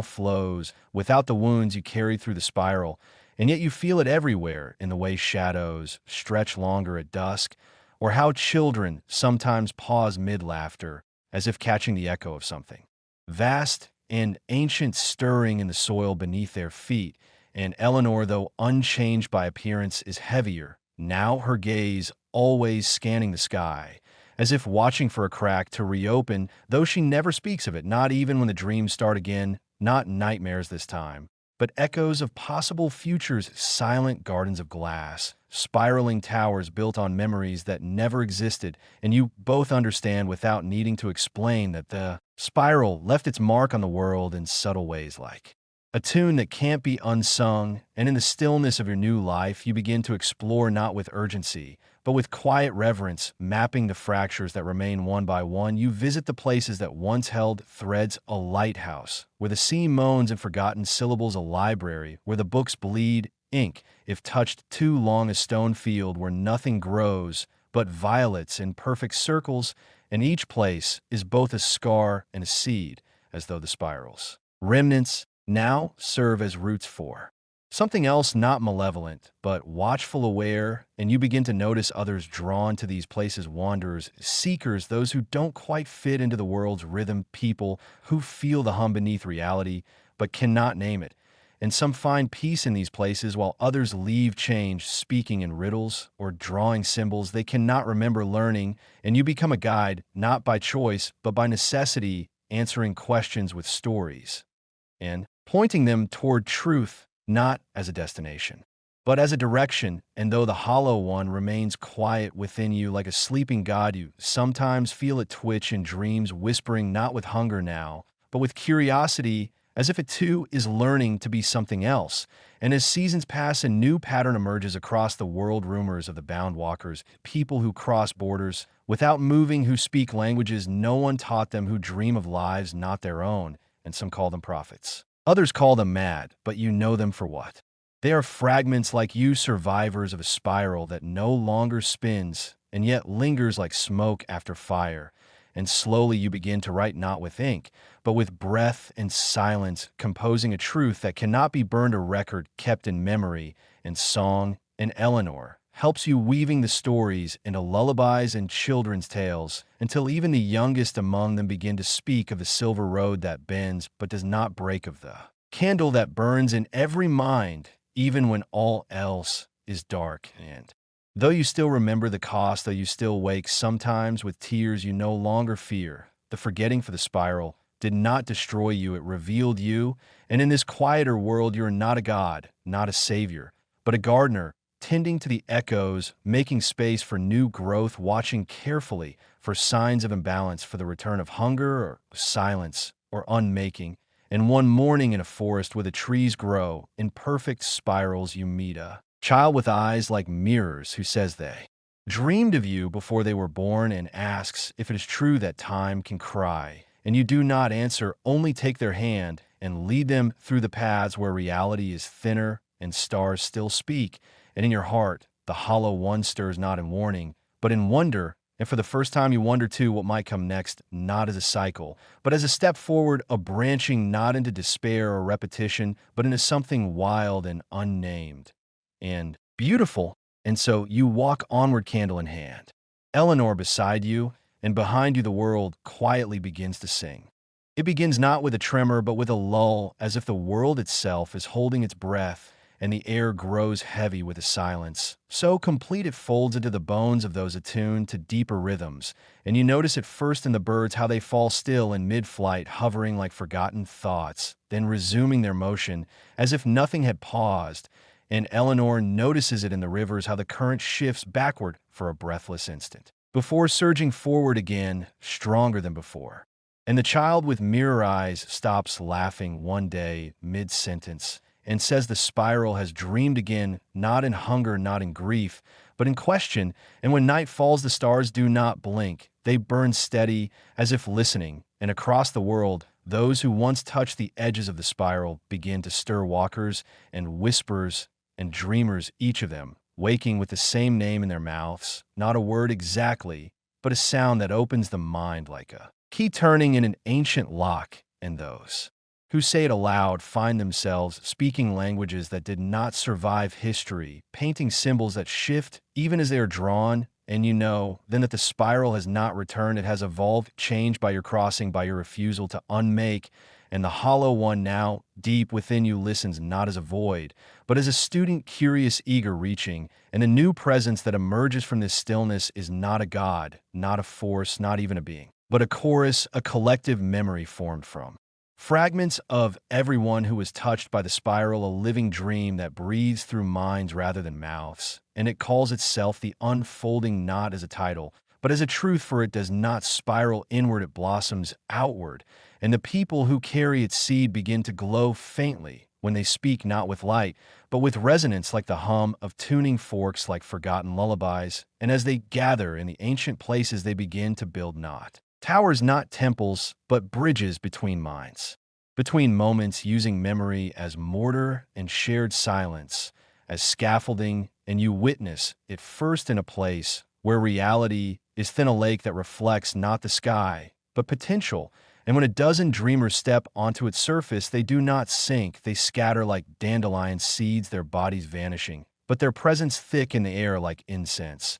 flows without the wounds you carried through the spiral. And yet you feel it everywhere, in the way shadows stretch longer at dusk, or how children sometimes pause mid-laughter, as if catching the echo of something vast and ancient stirring in the soil beneath their feet. And Eleanor, though unchanged by appearance, is heavier, now her gaze always scanning the sky, as if watching for a crack to reopen, though she never speaks of it, not even when the dreams start again, not nightmares this time, but echoes of possible futures, silent gardens of glass, spiraling towers built on memories that never existed, and you both understand without needing to explain that the spiral left its mark on the world in subtle ways, like a tune that can't be unsung. And in the stillness of your new life, you begin to explore, not with urgency, but with quiet reverence, mapping the fractures that remain one by one. You visit the places that once held threads, a lighthouse where the sea moans in forgotten syllables, a library where the books bleed ink if touched too long, a stone field where nothing grows but violets in perfect circles, and each place is both a scar and a seed, as though the spirals remnants now serve as roots for something else, not malevolent, but watchful, aware, and you begin to notice others drawn to these places, wanderers, seekers, those who don't quite fit into the world's rhythm, people who feel the hum beneath reality, but cannot name it. And some find peace in these places, while others leave change, speaking in riddles or drawing symbols they cannot remember learning, and you become a guide, not by choice, but by necessity, answering questions with stories. and pointing them toward truth, not as a destination, but as a direction. And though the hollow one remains quiet within you like a sleeping god, you sometimes feel it twitch in dreams, whispering not with hunger now, but with curiosity, as if it too is learning to be something else. And as seasons pass, a new pattern emerges across the world: rumors of the bound walkers, people who cross borders without moving, who speak languages no one taught them, who dream of lives not their own, and some call them prophets. Others call them mad, but you know them for what? They are fragments like you, survivors of a spiral that no longer spins, and yet lingers like smoke after fire. And slowly you begin to write not with ink, but with breath and silence, composing a truth that cannot be burned, a record kept in memory and song. And Eleanor helps you, weaving the stories into lullabies and children's tales, until even the youngest among them begin to speak of the silver road that bends but does not break, of the candle that burns in every mind, even when all else is dark. And though you still remember the cost, though you still wake sometimes with tears you no longer fear, the forgetting for the spiral did not destroy you, it revealed you. And in this quieter world, you are not a god, not a savior, but a gardener, tending to the echoes, making space for new growth, watching carefully for signs of imbalance, for the return of hunger or silence or unmaking. And one morning in a forest where the trees grow in perfect spirals, you meet a child with eyes like mirrors who says they dreamed of you before they were born, and asks if it is true that time can cry. And you do not answer, only take their hand and lead them through the paths where reality is thinner and stars still speak. And in your heart, the hollow one stirs not in warning, but in wonder. And for the first time, you wonder too what might come next, not as a cycle, but as a step forward, a branching not into despair or repetition, but into something wild and unnamed and beautiful. And so you walk onward, candle in hand, Eleanor beside you, and behind you the world quietly begins to sing. It begins not with a tremor, but with a lull, as if the world itself is holding its breath, and the air grows heavy with a silence so complete it folds into the bones of those attuned to deeper rhythms. And you notice at first in the birds how they fall still in mid-flight, hovering like forgotten thoughts, then resuming their motion as if nothing had paused. And Eleanor notices it in the rivers, how the current shifts backward for a breathless instant, before surging forward again, stronger than before. And the child with mirror eyes stops laughing one day mid-sentence, and says the spiral has dreamed again, not in hunger, not in grief, but in question. And when night falls, the stars do not blink. They burn steady, as if listening. And across the world, those who once touched the edges of the spiral begin to stir, walkers and whisperers and dreamers, each of them waking with the same name in their mouths, not a word exactly, but a sound that opens the mind like a key turning in an ancient lock. And those who say it aloud find themselves speaking languages that did not survive history, painting symbols that shift even as they are drawn. And you know then that the spiral has not returned, it has evolved, changed by your crossing, by your refusal to unmake. And the hollow one now, deep within you, listens not as a void, but as a student, curious, eager, reaching. And the new presence that emerges from this stillness is not a god, not a force, not even a being, but a chorus, a collective memory formed from fragments of everyone who was touched by the spiral, a living dream that breathes through minds rather than mouths. And it calls itself the unfolding, not as a title, but as a truth, for it does not spiral inward, it blossoms outward. And the people who carry its seed begin to glow faintly when they speak, not with light, but with resonance, like the hum of tuning forks, like forgotten lullabies. And as they gather in the ancient places, they begin to build not towers, not temples, but bridges between minds, between moments, using memory as mortar and shared silence as scaffolding. And you witness it first in a place where reality is thin, a lake that reflects not the sky, but potential. And when a dozen dreamers step onto its surface, they do not sink, they scatter like dandelion seeds, their bodies vanishing, but their presence thick in the air like incense.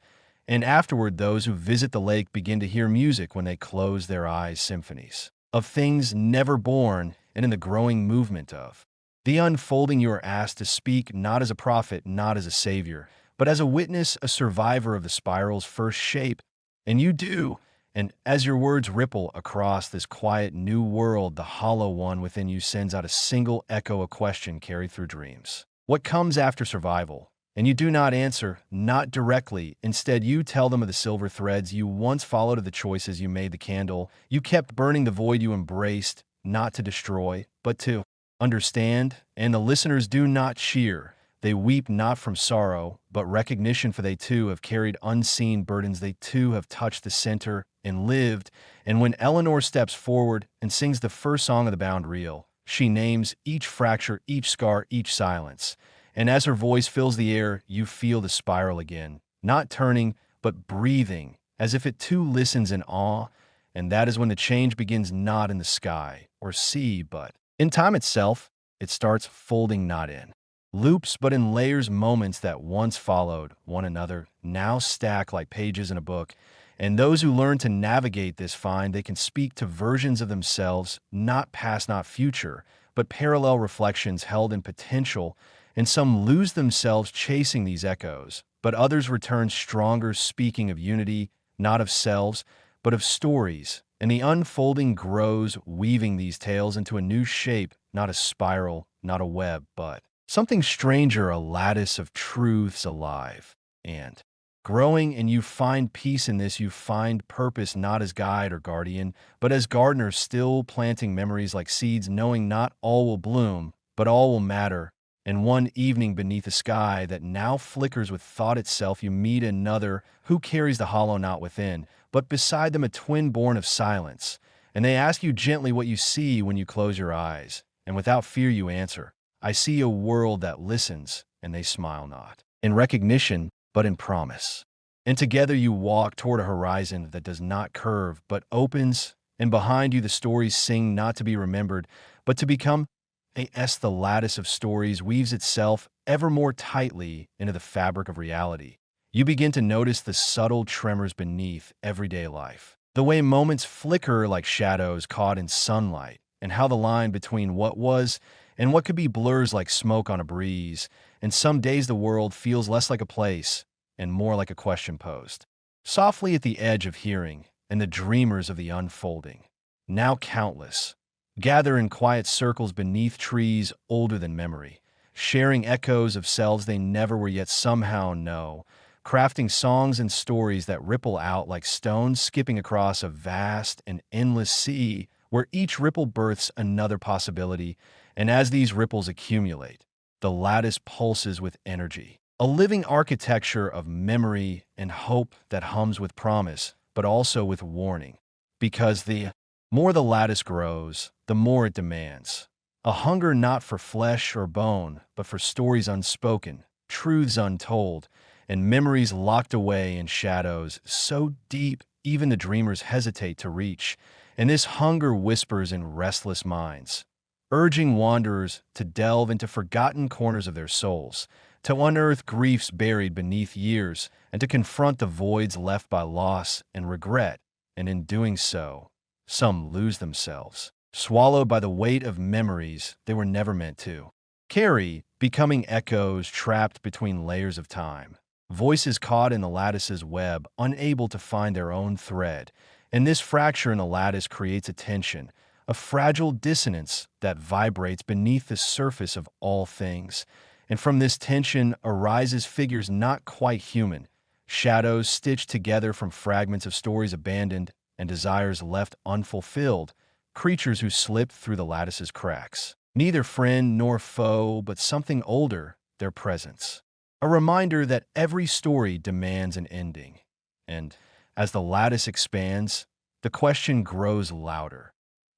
And afterward, those who visit the lake begin to hear music when they close their eyes, symphonies of things never born. And in the growing movement of the unfolding, you are asked to speak not as a prophet, not as a savior, but as a witness, a survivor of the spiral's first shape. And you do. And as your words ripple across this quiet new world, the hollow one within you sends out a single echo, a question carried through dreams. What comes after survival? And you do not answer, not directly. Instead, you tell them of the silver threads you once followed, of the choices you made, the candle you kept burning, the void you embraced, not to destroy, but to understand. And the listeners do not cheer. They weep not from sorrow, but recognition, for they too have carried unseen burdens. They too have touched the center and lived. And when Eleanor steps forward and sings the first song of the bound reel, she names each fracture, each scar, each silence. And as her voice fills the air, you feel the spiral again, not turning, but breathing, as if it too listens in awe. And that is when the change begins, not in the sky or sea, but in time itself. It starts folding not in loops, but in layers. Moments that once followed one another now stack like pages in a book. And those who learn to navigate this find they can speak to versions of themselves, not past, not future, but parallel reflections held in potential. And some lose themselves chasing these echoes, but others return stronger, speaking of unity, not of selves, but of stories. And the unfolding grows, weaving these tales into a new shape, not a spiral, not a web, but something stranger, a lattice of truths alive and growing. And you find peace in this. You find purpose, not as guide or guardian, but as gardener, still planting memories like seeds, knowing not all will bloom, but all will matter. And one evening beneath a sky that now flickers with thought itself, you meet another who carries the hollow not within, but beside them a twin born of silence. And they ask you gently what you see when you close your eyes. And without fear you answer, I see a world that listens. And they smile not in recognition, but in promise. And together you walk toward a horizon that does not curve, but opens. And behind you the stories sing, not to be remembered, but to become. The lattice of stories weaves itself ever more tightly into the fabric of reality. You begin to notice the subtle tremors beneath everyday life, the way moments flicker like shadows caught in sunlight, and how the line between what was and what could be blurs like smoke on a breeze. And some days the world feels less like a place and more like a question posed softly at the edge of hearing. And the dreamers of the unfolding, now countless, gather in quiet circles beneath trees older than memory, sharing echoes of selves they never were yet somehow know, crafting songs and stories that ripple out like stones skipping across a vast and endless sea, where each ripple births another possibility. And as these ripples accumulate, the lattice pulses with energy, a living architecture of memory and hope that hums with promise, but also with warning. Because the more the lattice grows, the more it demands. A hunger not for flesh or bone, but for stories unspoken, truths untold, and memories locked away in shadows so deep even the dreamers hesitate to reach. And this hunger whispers in restless minds, urging wanderers to delve into forgotten corners of their souls, to unearth griefs buried beneath years, and to confront the voids left by loss and regret. And in doing so, some lose themselves, swallowed by the weight of memories they were never meant to carry, becoming echoes trapped between layers of time, voices caught in the lattice's web, unable to find their own thread. And this fracture in the lattice creates a tension, a fragile dissonance that vibrates beneath the surface of all things. And from this tension arises figures not quite human, shadows stitched together from fragments of stories abandoned and desires left unfulfilled, creatures who slip through the lattice's cracks. Neither friend nor foe, but something older, their presence. A reminder that every story demands an ending. And as the lattice expands, the question grows louder.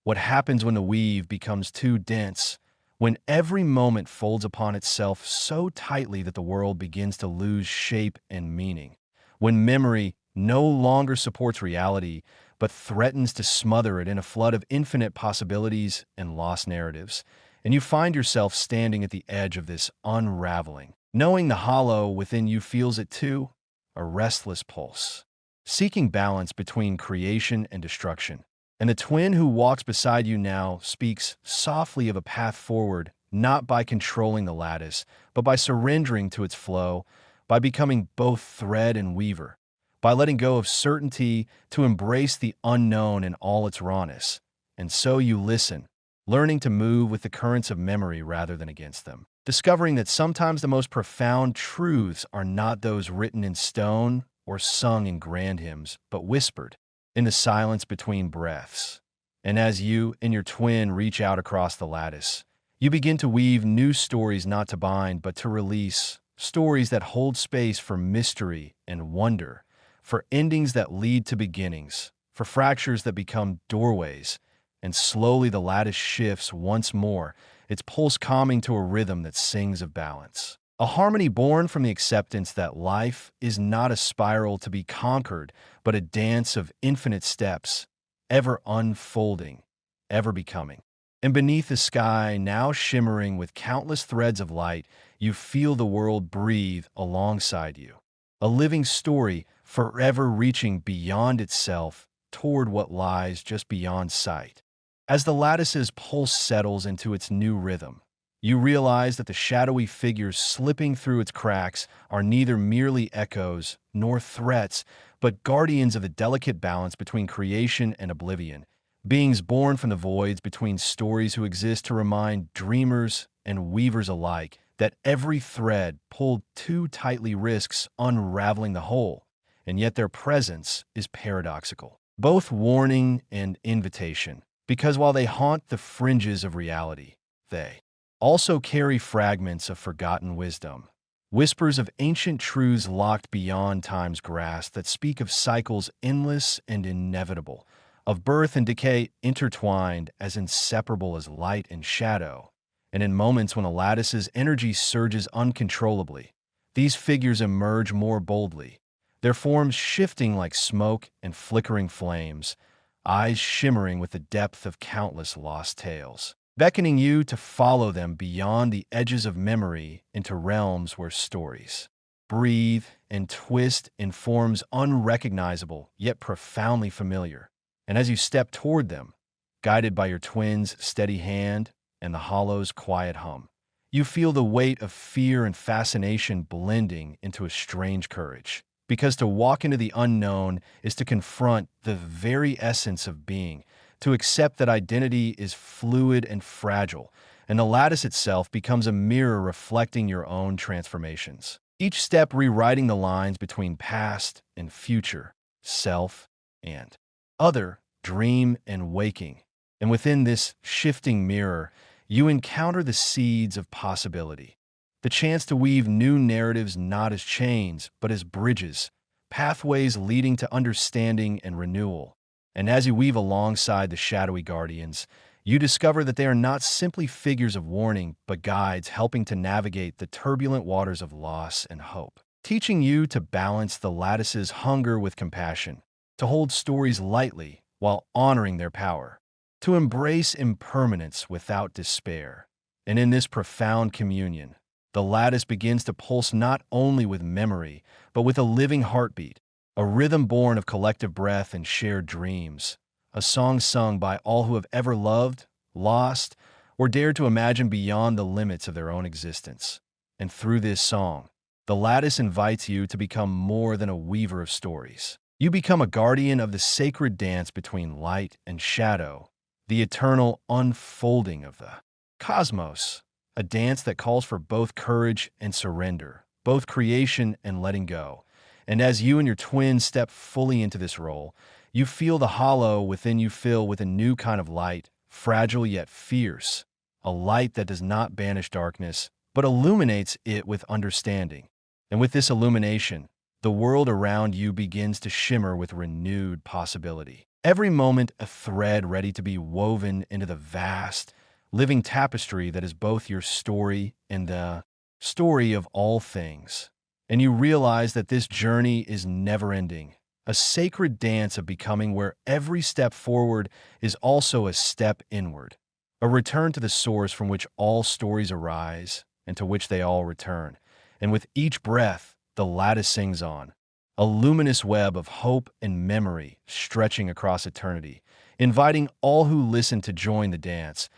What happens when the weave becomes too dense? When every moment folds upon itself so tightly that the world begins to lose shape and meaning? When memory no longer supports reality, but threatens to smother it in a flood of infinite possibilities and lost narratives? And you find yourself standing at the edge of this unraveling, knowing the hollow within you feels it too, a restless pulse, seeking balance between creation and destruction. And the twin who walks beside you now speaks softly of a path forward, not by controlling the lattice, but by surrendering to its flow, by becoming both thread and weaver, by letting go of certainty to embrace the unknown in all its rawness. And so you listen, learning to move with the currents of memory rather than against them, discovering that sometimes the most profound truths are not those written in stone or sung in grand hymns, but whispered in the silence between breaths. And as you and your twin reach out across the lattice, you begin to weave new stories not to bind, but to release, stories that hold space for mystery and wonder, for endings that lead to beginnings, for fractures that become doorways. And slowly the lattice shifts once more, its pulse calming to a rhythm that sings of balance. A harmony born from the acceptance that life is not a spiral to be conquered, but a dance of infinite steps, ever unfolding, ever becoming. And beneath the sky, now shimmering with countless threads of light, you feel the world breathe alongside you. A living story, forever reaching beyond itself toward what lies just beyond sight. As the lattice's pulse settles into its new rhythm, you realize that the shadowy figures slipping through its cracks are neither merely echoes nor threats, but guardians of the delicate balance between creation and oblivion, beings born from the voids between stories who exist to remind dreamers and weavers alike that every thread pulled too tightly risks unraveling the whole, and yet their presence is paradoxical, both warning and invitation, because while they haunt the fringes of reality, they also carry fragments of forgotten wisdom, whispers of ancient truths locked beyond time's grasp that speak of cycles endless and inevitable, of birth and decay intertwined as inseparable as light and shadow. And in moments when a lattice's energy surges uncontrollably, these figures emerge more boldly, their forms shifting like smoke and flickering flames, eyes shimmering with the depth of countless lost tales, beckoning you to follow them beyond the edges of memory into realms where stories breathe and twist in forms unrecognizable yet profoundly familiar. And as you step toward them, guided by your twin's steady hand and the hollow's quiet hum, you feel the weight of fear and fascination blending into a strange courage. Because to walk into the unknown is to confront the very essence of being, to accept that identity is fluid and fragile, and the lattice itself becomes a mirror reflecting your own transformations. Each step rewriting the lines between past and future, self and other, dream and waking. And within this shifting mirror, you encounter the seeds of possibility, the chance to weave new narratives not as chains, but as bridges, pathways leading to understanding and renewal. And as you weave alongside the shadowy guardians, you discover that they are not simply figures of warning, but guides helping to navigate the turbulent waters of loss and hope, teaching you to balance the lattice's hunger with compassion, to hold stories lightly while honoring their power, to embrace impermanence without despair. And in this profound communion, the lattice begins to pulse not only with memory, but with a living heartbeat, a rhythm born of collective breath and shared dreams, a song sung by all who have ever loved, lost, or dared to imagine beyond the limits of their own existence. And through this song, the lattice invites you to become more than a weaver of stories. You become a guardian of the sacred dance between light and shadow, the eternal unfolding of the cosmos, a dance that calls for both courage and surrender, both creation and letting go. And as you and your twin step fully into this role, you feel the hollow within you fill with a new kind of light, fragile yet fierce, a light that does not banish darkness, but illuminates it with understanding. And with this illumination, the world around you begins to shimmer with renewed possibility. Every moment a thread ready to be woven into the vast, living tapestry that is both your story and the story of all things. And you realize that this journey is never-ending, a sacred dance of becoming where every step forward is also a step inward, a return to the source from which all stories arise and to which they all return. And with each breath, the lattice sings on, a luminous web of hope and memory stretching across eternity, inviting all who listen to join the dance.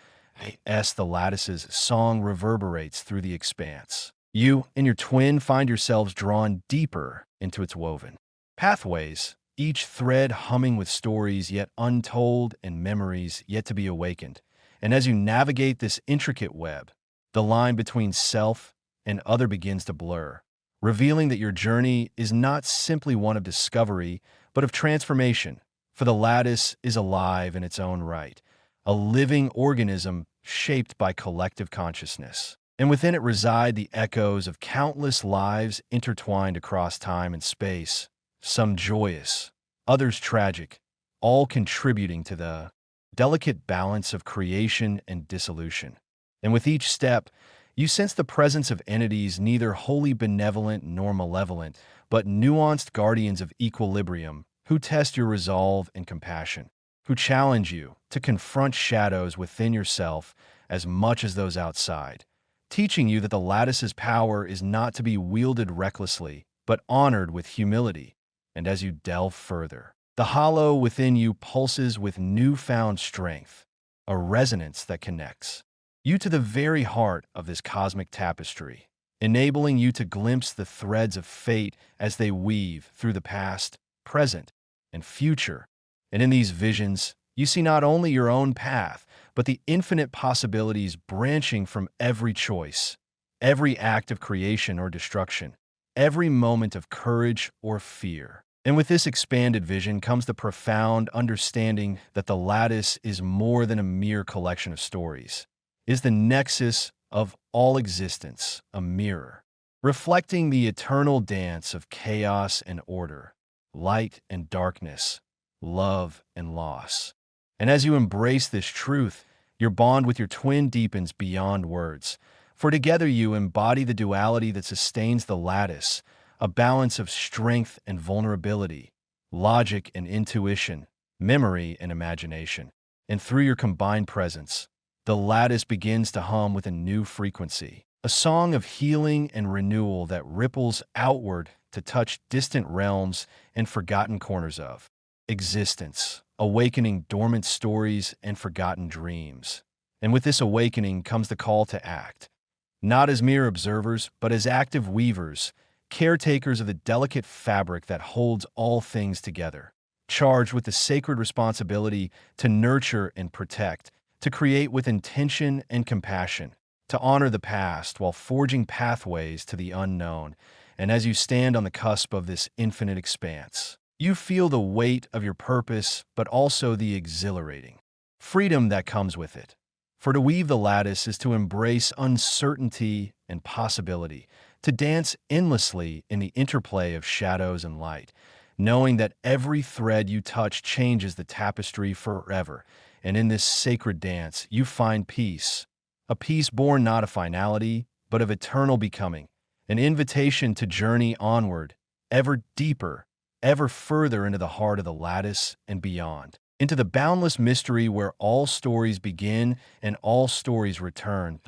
As the lattice's song reverberates through the expanse, you and your twin find yourselves drawn deeper into its woven. Pathways, each thread humming with stories yet untold and memories yet to be awakened. And as you navigate this intricate web, the line between self and other begins to blur, revealing that your journey is not simply one of discovery, but of transformation. For the lattice is alive in its own right, a living organism shaped by collective consciousness. And within it reside the echoes of countless lives intertwined across time and space, some joyous, others tragic, all contributing to the delicate balance of creation and dissolution. And with each step, you sense the presence of entities neither wholly benevolent nor malevolent, but nuanced guardians of equilibrium who test your resolve and compassion, who challenge you to confront shadows within yourself as much as those outside, teaching you that the lattice's power is not to be wielded recklessly, but honored with humility. And as you delve further, the hollow within you pulses with newfound strength, a resonance that connects you to the very heart of this cosmic tapestry, enabling you to glimpse the threads of fate as they weave through the past, present, and future. And in these visions, you see not only your own path, but the infinite possibilities branching from every choice, every act of creation or destruction, every moment of courage or fear. And with this expanded vision comes the profound understanding that the lattice is more than a mere collection of stories, is the nexus of all existence, a mirror, reflecting the eternal dance of chaos and order, light and darkness, love and loss. And as you embrace this truth, your bond with your twin deepens beyond words, for together you embody the duality that sustains the lattice, a balance of strength and vulnerability, logic and intuition, memory and imagination. And through your combined presence, the lattice begins to hum with a new frequency, a song of healing and renewal that ripples outward to touch distant realms and forgotten corners of existence, awakening dormant stories and forgotten dreams. And with this awakening comes the call to act, not as mere observers, but as active weavers, caretakers of the delicate fabric that holds all things together, charged with the sacred responsibility to nurture and protect, to create with intention and compassion, to honor the past while forging pathways to the unknown. And as you stand on the cusp of this infinite expanse, you feel the weight of your purpose, but also the exhilarating freedom that comes with it. For to weave the lattice is to embrace uncertainty and possibility, to dance endlessly in the interplay of shadows and light, knowing that every thread you touch changes the tapestry forever. And in this sacred dance, you find peace, a peace born not of finality, but of eternal becoming, an invitation to journey onward, ever deeper, ever further into the heart of the lattice and beyond, into the boundless mystery where all stories begin and all stories return.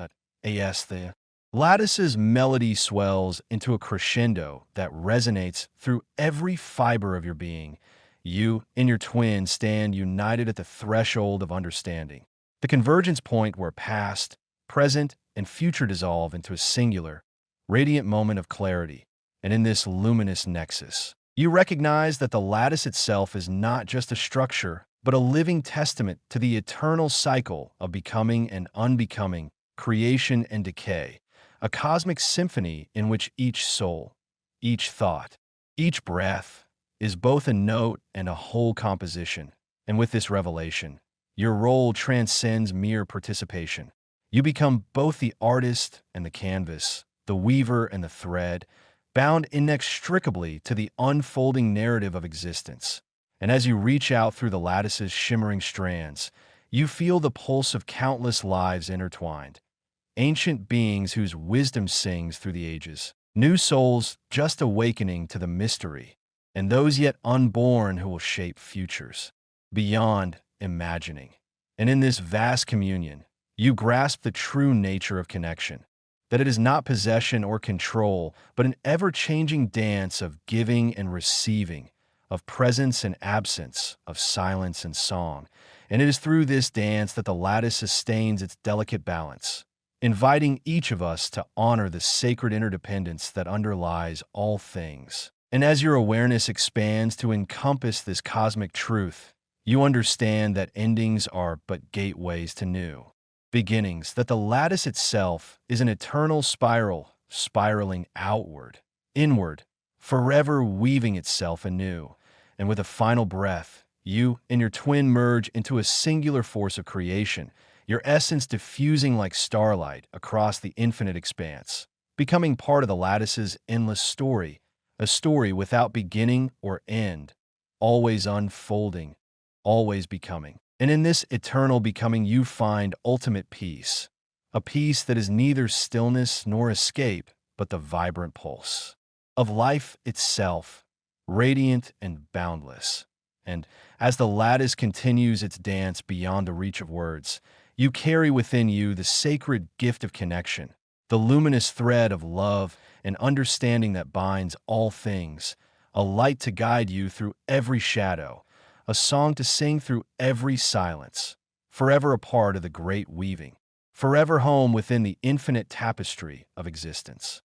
The lattice's melody swells into a crescendo that resonates through every fiber of your being. You and your twin stand united at the threshold of understanding, the convergence point where past, present, and future dissolve into a singular, radiant moment of clarity. And in this luminous nexus, you recognize that the lattice itself is not just a structure, but a living testament to the eternal cycle of becoming and unbecoming, creation and decay, a cosmic symphony in which each soul, each thought, each breath is both a note and a whole composition. And with this revelation, your role transcends mere participation. You become both the artist and the canvas, the weaver and the thread, bound inextricably to the unfolding narrative of existence. And as you reach out through the lattice's shimmering strands, you feel the pulse of countless lives intertwined, ancient beings whose wisdom sings through the ages, new souls just awakening to the mystery, and those yet unborn who will shape futures beyond imagining. And in this vast communion, you grasp the true nature of connection, that it is not possession or control, but an ever-changing dance of giving and receiving, of presence and absence, of silence and song. And it is through this dance that the lattice sustains its delicate balance, inviting each of us to honor the sacred interdependence that underlies all things. And as your awareness expands to encompass this cosmic truth, you understand that endings are but gateways to new beginnings, that the lattice itself is an eternal spiral, spiraling outward, inward, forever weaving itself anew. And with a final breath, you and your twin merge into a singular force of creation, your essence diffusing like starlight across the infinite expanse, becoming part of the lattice's endless story, a story without beginning or end, always unfolding, always becoming. And in this eternal becoming, you find ultimate peace, a peace that is neither stillness nor escape, but the vibrant pulse of life itself, radiant and boundless. And as the lattice continues its dance beyond the reach of words, you carry within you the sacred gift of connection, the luminous thread of love and understanding that binds all things, a light to guide you through every shadow, a song to sing through every silence, forever a part of the great weaving, forever home within the infinite tapestry of existence.